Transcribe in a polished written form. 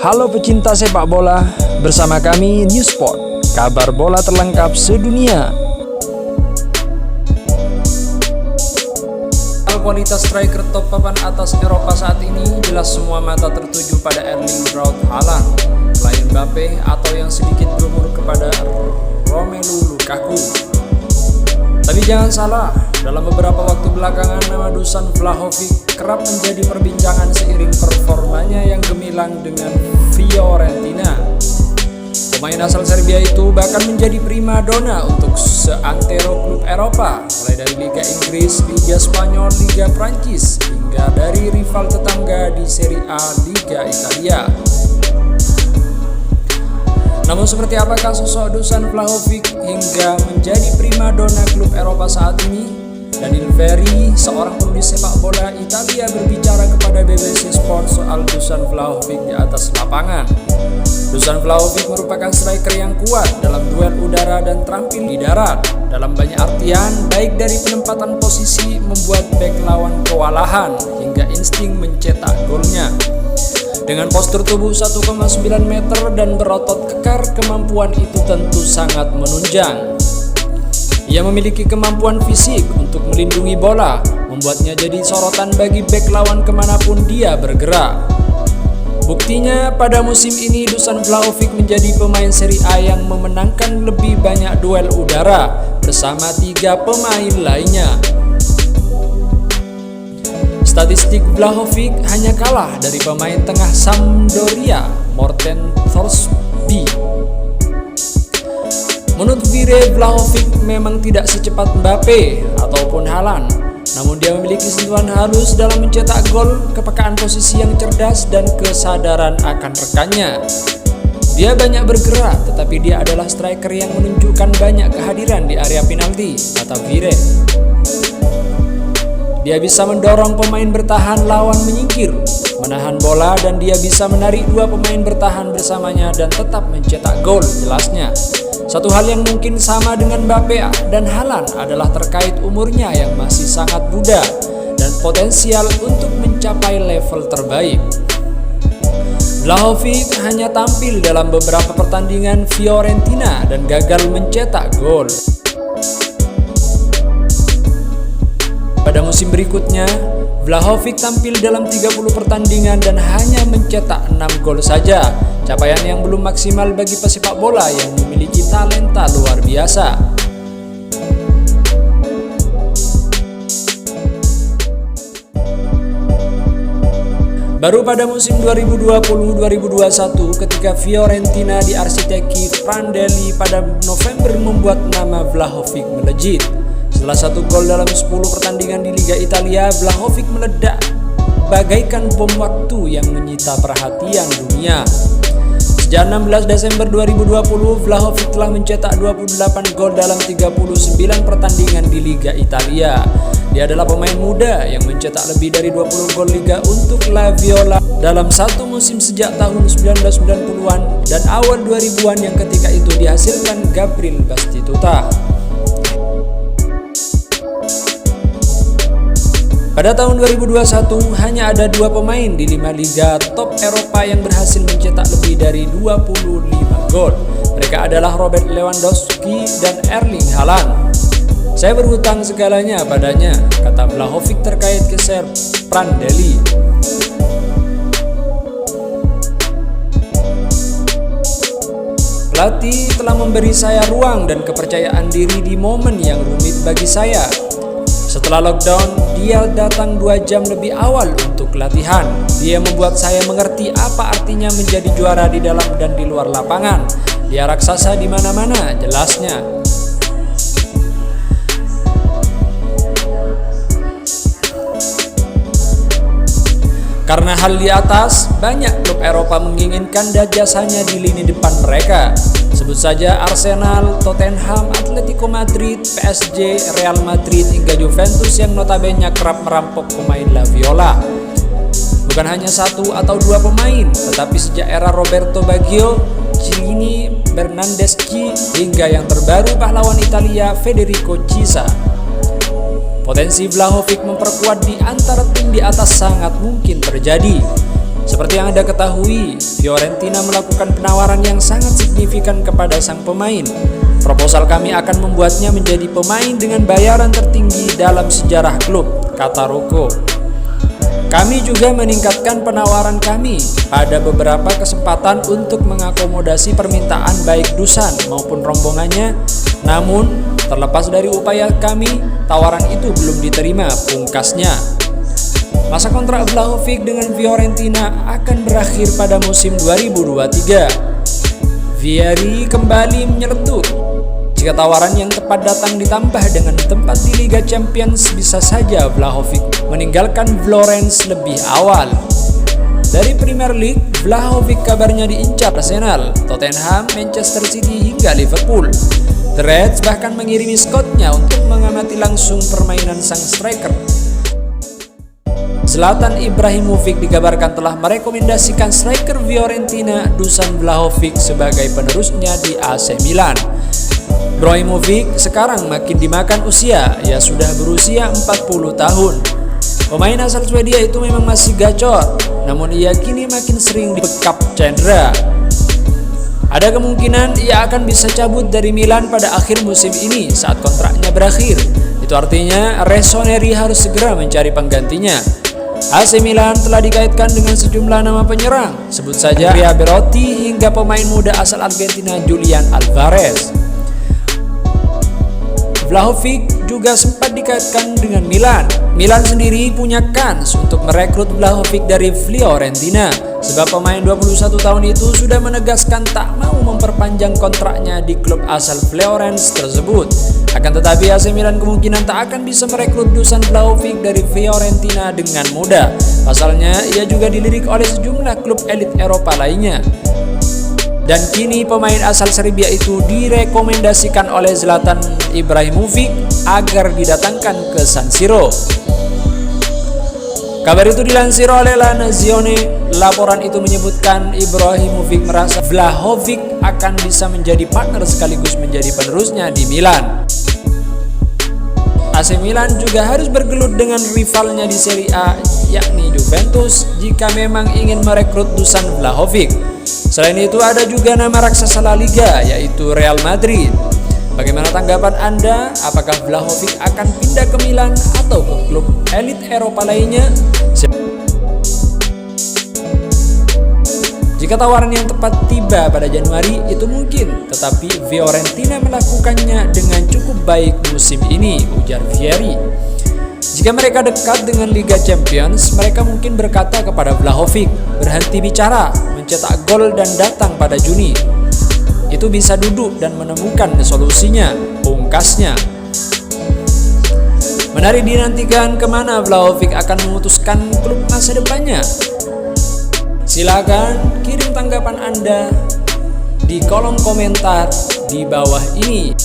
Halo pecinta sepak bola, bersama kami Newsport, kabar bola terlengkap sedunia. Kualitas striker top papan atas Eropa saat ini jelas semua mata tertuju pada Erling Braut Haaland, selain Mbappe atau yang sedikit berumur kepada Romelu Lukaku. Tapi jangan salah, dalam beberapa waktu belakangan nama Dusan Vlahovic kerap menjadi perbincangan seiring performanya yang gemilang dengan Fiorentina. Pemain asal Serbia itu bahkan menjadi primadona untuk seantero klub Eropa, mulai dari Liga Inggris, Liga Spanyol, Liga Prancis, hingga dari rival tetangga di Serie A Liga Italia. Namun seperti apakah sosok Dusan Vlahovic hingga menjadi primadona klub Eropa saat ini? Daniel Ferry, seorang penulis sepak bola Italia, berbicara kepada BBC Sport soal Dusan Vlahovic di atas lapangan. Dusan Vlahovic merupakan striker yang kuat dalam duel udara dan terampil di darat. Dalam banyak artian, baik dari penempatan posisi membuat bek lawan kewalahan hingga insting mencetak golnya. Dengan postur tubuh 1,9 meter dan berotot kekar, kemampuan itu tentu sangat menunjang. Ia memiliki kemampuan fisik untuk melindungi bola, membuatnya jadi sorotan bagi bek lawan kemanapun dia bergerak. Buktinya, pada musim ini Dusan Vlahovic menjadi pemain Serie A yang memenangkan lebih banyak duel udara bersama 3 pemain lainnya. Statistik Vlahovic hanya kalah dari pemain tengah Sampdoria, Morten Thorsby. Menurut Vire, Vlahovic memang tidak secepat Mbappe ataupun Haaland, namun dia memiliki sentuhan halus dalam mencetak gol, kepekaan posisi yang cerdas, dan kesadaran akan rekannya. Dia banyak bergerak, tetapi dia adalah striker yang menunjukkan banyak kehadiran di area penalti, kata Vire. Dia bisa mendorong pemain bertahan lawan menyingkir, menahan bola, dan dia bisa menarik 2 pemain bertahan bersamanya dan tetap mencetak gol, jelasnya. Satu hal yang mungkin sama dengan Mbappe dan Haaland adalah terkait umurnya yang masih sangat muda dan potensial untuk mencapai level terbaik. Vlahovic hanya tampil dalam beberapa pertandingan Fiorentina dan gagal mencetak gol. Pada musim berikutnya, Vlahovic tampil dalam 30 pertandingan dan hanya mencetak 6 gol saja, capaian yang belum maksimal bagi pesepak bola yang memiliki talenta luar biasa. Baru pada musim 2020-2021 ketika Fiorentina diarsiteki Prandelli pada November membuat nama Vlahovic melejit. Setelah 1 gol dalam 10 pertandingan di Liga Italia, Vlahovic meledak bagaikan bom waktu yang menyita perhatian dunia. Sejak 16 Desember 2020, Vlahovic telah mencetak 28 gol dalam 39 pertandingan di Liga Italia. Dia adalah pemain muda yang mencetak lebih dari 20 gol Liga untuk La Viola dalam satu musim sejak tahun 1990-an dan awal 2000-an yang ketika itu dihasilkan Gabriel Batistuta. Pada tahun 2021, hanya ada 2 pemain di 5 liga top Eropa yang berhasil mencetak lebih dari 25 gol. Mereka adalah Robert Lewandowski dan Erling Haaland. Saya berhutang segalanya padanya, kata Vlahovic terkait geser Prandelli. Pelatih telah memberi saya ruang dan kepercayaan diri di momen yang rumit bagi saya. Setelah lockdown, dia datang 2 jam lebih awal untuk latihan. Dia membuat saya mengerti apa artinya menjadi juara di dalam dan di luar lapangan. Dia raksasa di mana-mana, jelasnya. Karena hal di atas, banyak klub Eropa menginginkan jasanya di lini depan mereka. Sebut saja Arsenal, Tottenham, Atletico Madrid, PSG, Real Madrid, hingga Juventus yang notabene kerap merampok pemain La Viola. Bukan hanya 1 atau 2 pemain, tetapi sejak era Roberto Baggio, Chiellini, Bernardeschi, hingga yang terbaru pahlawan Italia Federico Chiesa. Potensi Vlahovic memperkuat di antara tim di atas sangat mungkin terjadi. Seperti yang Anda ketahui, Fiorentina melakukan penawaran yang sangat signifikan kepada sang pemain. Proposal kami akan membuatnya menjadi pemain dengan bayaran tertinggi dalam sejarah klub, kata Rocco. Kami juga meningkatkan penawaran kami pada beberapa kesempatan untuk mengakomodasi permintaan baik Dusan maupun rombongannya. Namun, terlepas dari upaya kami, tawaran itu belum diterima, pungkasnya. Masa kontrak Vlahovic dengan Fiorentina akan berakhir pada musim 2023. Vieri kembali menyeletuk. Jika tawaran yang tepat datang ditambah dengan tempat di Liga Champions, bisa saja Vlahovic meninggalkan Florence lebih awal. Dari Premier League, Vlahovic kabarnya diincar Arsenal, Tottenham, Manchester City hingga Liverpool. The Reds bahkan mengirimi scoutnya untuk mengamati langsung permainan sang striker. Zlatan Ibrahimovic dikabarkan telah merekomendasikan striker Fiorentina Dusan Vlahovic sebagai penerusnya di AC Milan. Ibrahimovic sekarang makin dimakan usia, ia sudah berusia 40 tahun. Pemain asal Swedia itu memang masih gacor, namun ia kini makin sering dibekap cedera. Ada kemungkinan ia akan bisa cabut dari Milan pada akhir musim ini saat kontraknya berakhir. Itu artinya Rossoneri harus segera mencari penggantinya. AC Milan telah dikaitkan dengan sejumlah nama penyerang, sebut saja Andrea Belotti hingga pemain muda asal Argentina Julian Alvarez. Vlahovic juga sempat dikaitkan dengan Milan. Milan sendiri punya kans untuk merekrut Vlahovic dari Fiorentina, sebab pemain 21 tahun itu sudah menegaskan tak mau memperpanjang kontraknya di klub asal Florence tersebut. Akan tetapi AC Milan kemungkinan tak akan bisa merekrut Dusan Vlahovic dari Fiorentina dengan mudah. Pasalnya, ia juga dilirik oleh sejumlah klub elit Eropa lainnya. Dan kini pemain asal Serbia itu direkomendasikan oleh Zlatan Ibrahimovic agar didatangkan ke San Siro. Kabar itu dilansir oleh La Nazione. Laporan itu menyebutkan Ibrahimovic merasa Vlahovic akan bisa menjadi partner sekaligus menjadi penerusnya di Milan. AC Milan juga harus bergelut dengan rivalnya di Serie A, yakni Juventus, jika memang ingin merekrut Dusan Vlahovic. Selain itu ada juga nama raksasa La Liga, yaitu Real Madrid. Bagaimana tanggapan Anda? Apakah Vlahovic akan pindah ke Milan atau ke klub elit Eropa lainnya? Jika tawaran yang tepat tiba pada Januari, itu mungkin, tetapi Fiorentina melakukannya dengan cukup baik musim ini, ujar Vieri. Jika mereka dekat dengan Liga Champions, mereka mungkin berkata kepada Vlahovic, berhenti bicara, mencetak gol dan datang pada Juni. Itu bisa duduk dan menemukan solusinya, pungkasnya. Menarik dinantikan kemana Vlahovic akan memutuskan klub masa depannya. Silakan kirim tanggapan Anda di kolom komentar di bawah ini.